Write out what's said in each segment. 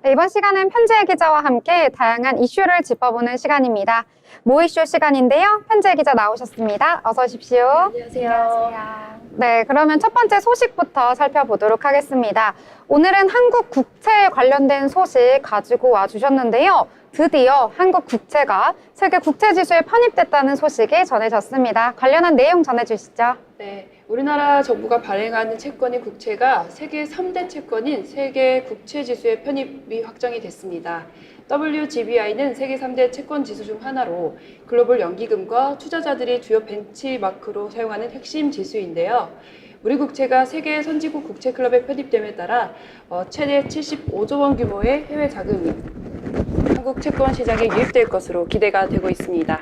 네, 이번 시간은 편지의 기자와 함께 다양한 이슈를 짚어보는 시간입니다. 모 이슈 시간인데요. 편지의 기자 나오셨습니다. 어서 오십시오. 안녕하세요. 네, 그러면 첫 번째 소식부터 살펴보도록 하겠습니다. 오늘은 한국 국채에 관련된 소식 가지고 와주셨는데요. 드디어 한국 국채가 세계 국채지수에 편입됐다는 소식이 전해졌습니다. 관련한 내용 전해주시죠. 네, 우리나라 정부가 발행하는 채권인 국채가 세계 3대 채권인 세계 국채지수에 편입이 확정이 됐습니다. WGBI는 세계 3대 채권 지수 중 하나로 글로벌 연기금과 투자자들이 주요 벤치마크로 사용하는 핵심 지수인데요. 우리 국채가 세계 선진국 국채클럽에 편입됨에 따라 최대 75조 원 규모의 해외 자금이 한국 채권 시장에 유입될 것으로 기대가 되고 있습니다.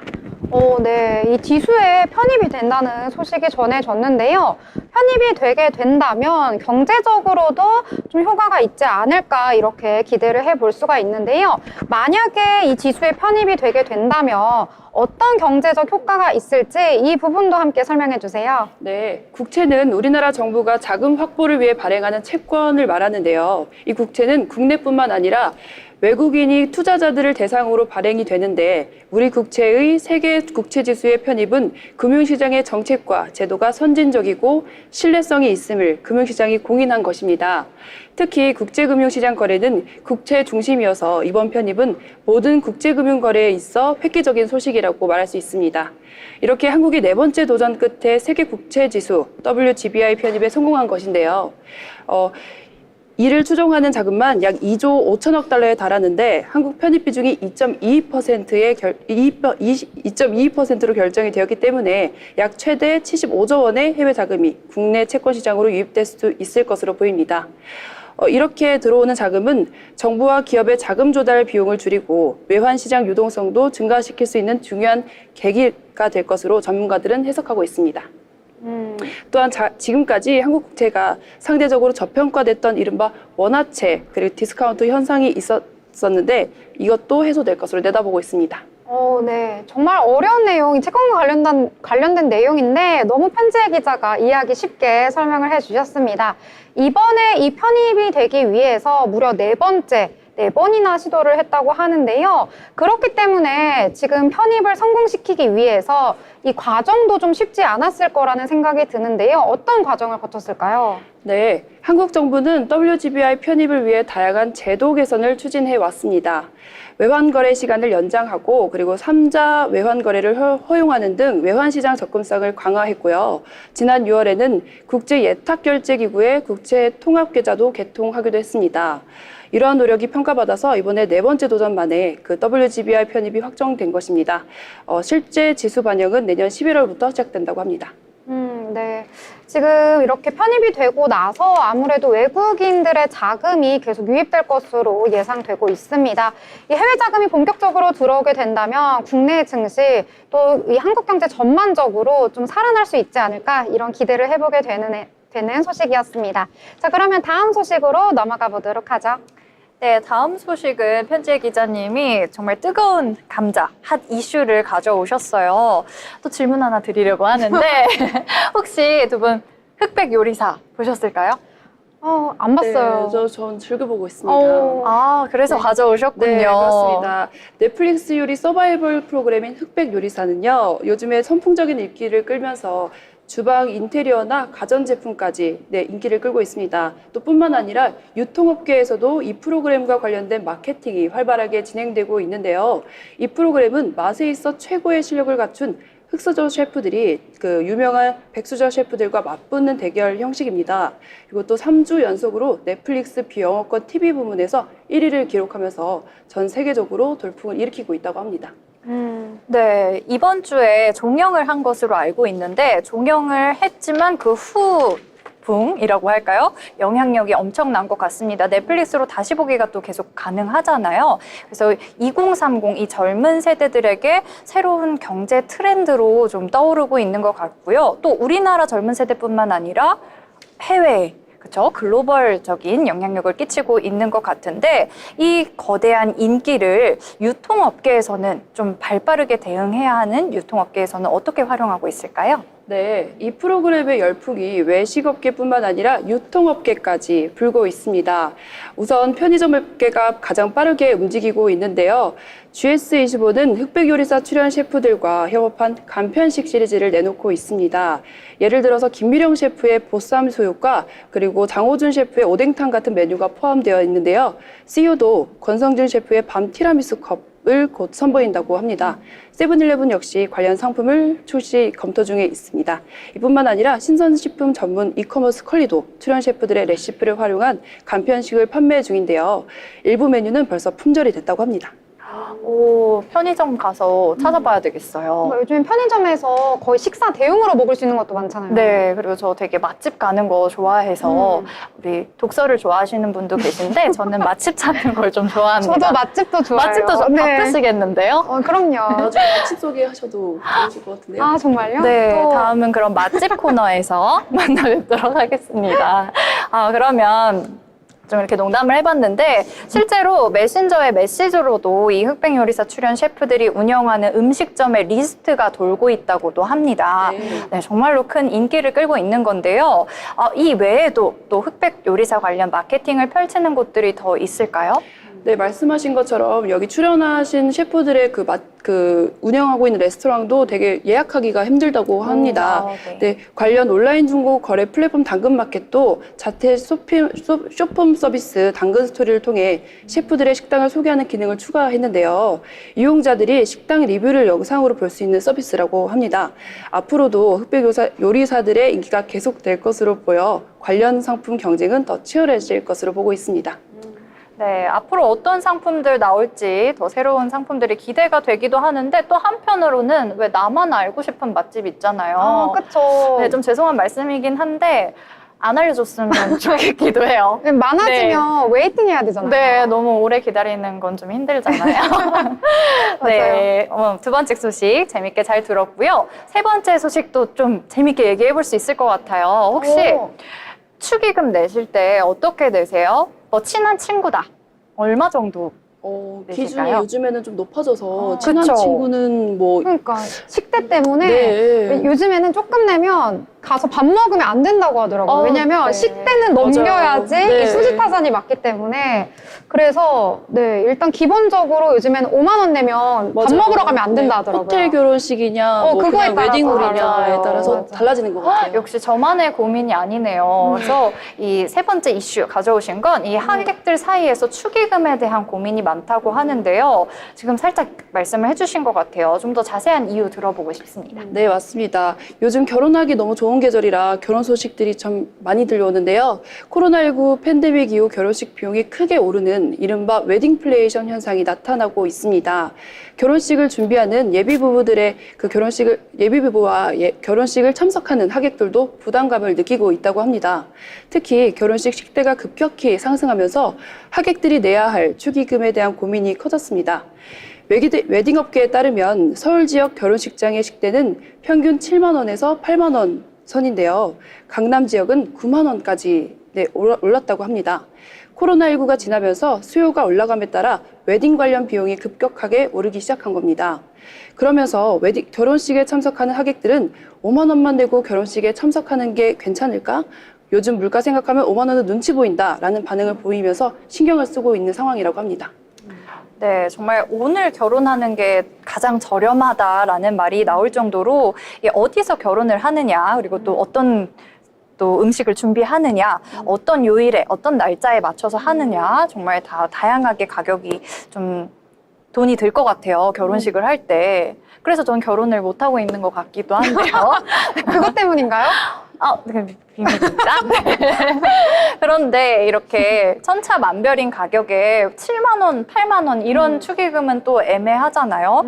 네. 이 지수에 편입이 된다는 소식이 전해졌는데요. 편입이 되게 된다면 경제적으로도 좀 효과가 있지 않을까 이렇게 기대를 해볼 수가 있는데요. 만약에 이 지수에 편입이 되게 된다면 어떤 경제적 효과가 있을지 이 부분도 함께 설명해 주세요. 네, 국채는 우리나라 정부가 자금 확보를 위해 발행하는 채권을 말하는데요. 이 국채는 국내뿐만 아니라 외국인이 투자자들을 대상으로 발행이 되는데 우리 국채의 세계 국채지수에 편입은 금융시장의 정책과 제도가 선진적이고 신뢰성이 있음을 금융시장이 공인한 것입니다. 특히 국제금융시장 거래는 국채 중심이어서 이번 편입은 모든 국제금융 거래에 있어 획기적인 소식이라고 말할 수 있습니다. 이렇게 한국이 네 번째 도전 끝에 세계 국채지수 WGBI 편입에 성공한 것인데요. 이를 추종하는 자금만 약 2조 5천억 달러에 달하는데 한국 편입 비중이 2.22%로 결정이 되었기 때문에 약 최대 75조 원의 해외 자금이 국내 채권 시장으로 유입될 수 있을 것으로 보입니다. 이렇게 들어오는 자금은 정부와 기업의 자금 조달 비용을 줄이고 외환 시장 유동성도 증가시킬 수 있는 중요한 계기가 될 것으로 전문가들은 해석하고 있습니다. 또한 지금까지 한국 국채가 상대적으로 저평가됐던 이른바 원화채 그리고 디스카운트 현상이 있었는데 이것도 해소될 것으로 내다보고 있습니다. 네. 정말 어려운 내용, 채권과 관련된 내용인데 너무 편지의 기자가 이해하기 쉽게 설명을 해주셨습니다. 이번에 이 편입이 되기 위해서 무려 네 번이나 시도를 했다고 하는데요. 그렇기 때문에 지금 편입을 성공시키기 위해서 이 과정도 좀 쉽지 않았을 거라는 생각이 드는데요. 어떤 과정을 거쳤을까요? 네, 한국 정부는 WGBI 편입을 위해 다양한 제도 개선을 추진해 왔습니다. 외환 거래 시간을 연장하고 그리고 3자 외환 거래를 허용하는 등 외환 시장 접근성을 강화했고요. 지난 6월에는 국제 예탁 결제 기구의 국채 통합 계좌도 개통하기도 했습니다. 이러한 노력이 평가받아서 이번에 네 번째 도전 만에 그 WGBI 편입이 확정된 것입니다. 실제 지수 반영은 내년 11월부터 시작된다고 합니다. 네. 지금 이렇게 편입이 되고 나서 아무래도 외국인들의 자금이 계속 유입될 것으로 예상되고 있습니다. 이 해외 자금이 본격적으로 들어오게 된다면 국내 증시 또 이 한국 경제 전반적으로 좀 살아날 수 있지 않을까 이런 기대를 해보게 되는 소식이었습니다. 자, 그러면 다음 소식으로 넘어가 보도록 하죠. 네, 다음 소식은 편지의 기자님이 정말 뜨거운 감자, 핫 이슈를 가져오셨어요. 또 질문 하나 드리려고 하는데 혹시 두 분 흑백 요리사 보셨을까요? 안 봤어요. 네, 전 즐겨보고 있습니다. 그래서 네. 가져오셨군요. 네, 그렇습니다. 넷플릭스 요리 서바이벌 프로그램인 흑백 요리사는요, 요즘에 선풍적인 인기를 끌면서 주방 인테리어나 가전제품까지 인기를 끌고 있습니다. 또 뿐만 아니라 유통업계에서도 이 프로그램과 관련된 마케팅이 활발하게 진행되고 있는데요. 이 프로그램은 맛에 있어 최고의 실력을 갖춘 흑수저 셰프들이 그 유명한 백수저 셰프들과 맞붙는 대결 형식입니다. 그리고 또 3주 연속으로 넷플릭스 비영어권 TV 부문에서 1위를 기록하면서 전 세계적으로 돌풍을 일으키고 있다고 합니다. 네, 이번 주에 종영을 한 것으로 알고 있는데 종영을 했지만 그 후풍이라고 할까요? 영향력이 엄청난 것 같습니다. 넷플릭스로 다시 보기가 또 계속 가능하잖아요. 그래서 2030 이 젊은 세대들에게 새로운 경제 트렌드로 좀 떠오르고 있는 것 같고요. 또 우리나라 젊은 세대뿐만 아니라 해외 그렇죠? 글로벌적인 영향력을 끼치고 있는 것 같은데 이 거대한 인기를 유통업계에서는 좀 발빠르게 대응해야 하는 유통업계에서는 어떻게 활용하고 있을까요? 네, 이 프로그램의 열풍이 외식업계뿐만 아니라 유통업계까지 불고 있습니다. 우선 편의점업계가 가장 빠르게 움직이고 있는데요. GS25는 흑백요리사 출연 셰프들과 협업한 간편식 시리즈를 내놓고 있습니다. 예를 들어서 김미령 셰프의 보쌈 수육과 그리고 장호준 셰프의 오뎅탕 같은 메뉴가 포함되어 있는데요. CEO도 권성준 셰프의 밤 티라미수 컵을 곧 선보인다고 합니다. 세븐일레븐 역시 관련 상품을 출시 검토 중에 있습니다. 이뿐만 아니라 신선식품 전문 이커머스 컬리도 출연 셰프들의 레시피를 활용한 간편식을 판매 중인데요. 일부 메뉴는 벌써 품절이 됐다고 합니다. 오, 편의점 가서 찾아봐야 되겠어요. 요즘 편의점에서 거의 식사 대용으로 먹을 수 있는 것도 많잖아요. 네, 그리고 저 되게 맛집 가는 거 좋아해서 우리 독서를 좋아하시는 분도 계신데 저는 맛집 찾는 걸 좀 좋아합니다. 저도 맛집도 좋아해요. 맛집도 네. 바쁘시겠는데요? 그럼요. 나중에 맛집 소개하셔도 좋으실 것 같은데요. 아, 정말요? 네, 또 다음은 그럼 맛집 코너에서 만나 뵙도록 하겠습니다. 그러면 좀 이렇게 농담을 해봤는데 실제로 메신저의 메시지로도 이 흑백 요리사 출연 셰프들이 운영하는 음식점의 리스트가 돌고 있다고도 합니다. 네, 정말로 큰 인기를 끌고 있는 건데요. 이 외에도 또 흑백 요리사 관련 마케팅을 펼치는 곳들이 더 있을까요? 네, 말씀하신 것처럼 여기 출연하신 셰프들의 운영하고 있는 레스토랑도 되게 예약하기가 힘들다고 합니다. 네. 네, 관련 온라인 중고 거래 플랫폼 당근마켓도 자체 쇼폼 서비스 당근 스토리를 통해 셰프들의 식당을 소개하는 기능을 추가했는데요. 이용자들이 식당 리뷰를 영상으로 볼 수 있는 서비스라고 합니다. 앞으로도 흑백 요리사들의 인기가 계속될 것으로 보여 관련 상품 경쟁은 더 치열해질 것으로 보고 있습니다. 네, 앞으로 어떤 상품들 나올지 더 새로운 상품들이 기대가 되기도 하는데 또 한편으로는 왜 나만 알고 싶은 맛집 있잖아요. 그쵸. 네, 좀 죄송한 말씀이긴 한데 안 알려줬으면 좋겠기도 해요. 많아지면 웨이팅 해야 되잖아요. 네, 너무 오래 기다리는 건 좀 힘들잖아요. 네, 두 번째 소식 재밌게 잘 들었고요. 세 번째 소식도 좀 재밌게 얘기해 볼 수 있을 것 같아요. 혹시 축의금 내실 때 어떻게 내세요? 친한 친구다. 얼마 정도? 기준이 내실까요? 요즘에는 좀 높아져서 친한 그쵸. 친구는 뭐 그러니까 식대 때문에 네. 요즘에는 조금 내면 가서 밥 먹으면 안 된다고 하더라고요. 왜냐면 네. 식대는 넘겨야지 네. 이 수지타산이 맞기 때문에. 그래서 네, 일단 기본적으로 요즘에는 5만 원 내면 밥 맞아요. 먹으러 가면 안 된다 하더라고요. 호텔 결혼식이냐, 뭐 그거에 그냥 따라서 웨딩홀이냐에 달라져요. 따라서 맞아. 달라지는 것 같아요. 역시 저만의 고민이 아니네요. 그래서 이 세 번째 이슈 가져오신 건 이 하객들 사이에서 축의금에 대한 고민이 많다고 하는데요. 지금 살짝 말씀을 해주신 것 같아요. 좀 더 자세한 이유 들어보고 싶습니다. 네, 맞습니다. 요즘 결혼하기 너무 좋은 계절이라 결혼 소식들이 참 많이 들려오는데요. 코로나19 팬데믹 이후 결혼식 비용이 크게 오르는 이른바 웨딩플레이션 현상이 나타나고 있습니다. 결혼식을 준비하는 예비부부들의 예비부부와 결혼식을 참석하는 하객들도 부담감을 느끼고 있다고 합니다. 특히 결혼식 식대가 급격히 상승하면서 하객들이 내야 할 축의금에 대한 고민이 커졌습니다. 웨딩업계에 따르면 서울 지역 결혼식장의 식대는 평균 7만 원에서 8만 원 선인데요. 강남 지역은 9만 원까지 올랐다고 합니다. 코로나19가 지나면서 수요가 올라감에 따라 웨딩 관련 비용이 급격하게 오르기 시작한 겁니다. 그러면서 결혼식에 참석하는 하객들은 5만 원만 내고 결혼식에 참석하는 게 괜찮을까? 요즘 물가 생각하면 5만 원은 눈치 보인다라는 반응을 보이면서 신경을 쓰고 있는 상황이라고 합니다. 네, 정말 오늘 결혼하는 게 가장 저렴하다라는 말이 나올 정도로 이게 어디서 결혼을 하느냐, 그리고 또 어떤 또 음식을 준비하느냐, 어떤 요일에, 어떤 날짜에 맞춰서 하느냐, 정말 다 다양하게 가격이 좀 돈이 들 것 같아요, 결혼식을 할 때. 그래서 전 결혼을 못하고 있는 것 같기도 한데요. 그것 때문인가요? 비밀입니다. 네. 그런데 이렇게 천차만별인 가격에 7만 원, 8만 원 이런 축의금은 또 애매하잖아요.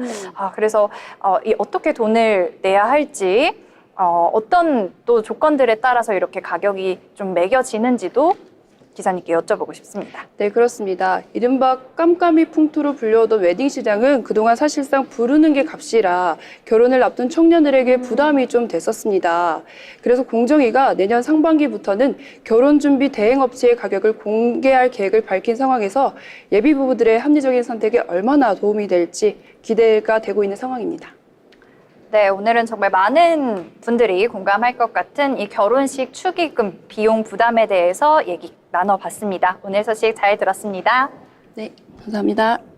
그래서 어떻게 돈을 내야 할지, 어떤 또 조건들에 따라서 이렇게 가격이 좀 매겨지는지도 기사님께 여쭤보고 싶습니다. 네, 그렇습니다. 이른바 깜깜이 풍토로 불려오던 웨딩 시장은 그동안 사실상 부르는 게 값이라 결혼을 앞둔 청년들에게 부담이 좀 됐었습니다. 그래서 공정위가 내년 상반기부터는 결혼 준비 대행 업체의 가격을 공개할 계획을 밝힌 상황에서 예비 부부들의 합리적인 선택에 얼마나 도움이 될지 기대가 되고 있는 상황입니다. 네, 오늘은 정말 많은 분들이 공감할 것 같은 이 결혼식 축의금 비용 부담에 대해서 얘기 나눠봤습니다. 오늘 소식 잘 들었습니다. 네, 감사합니다.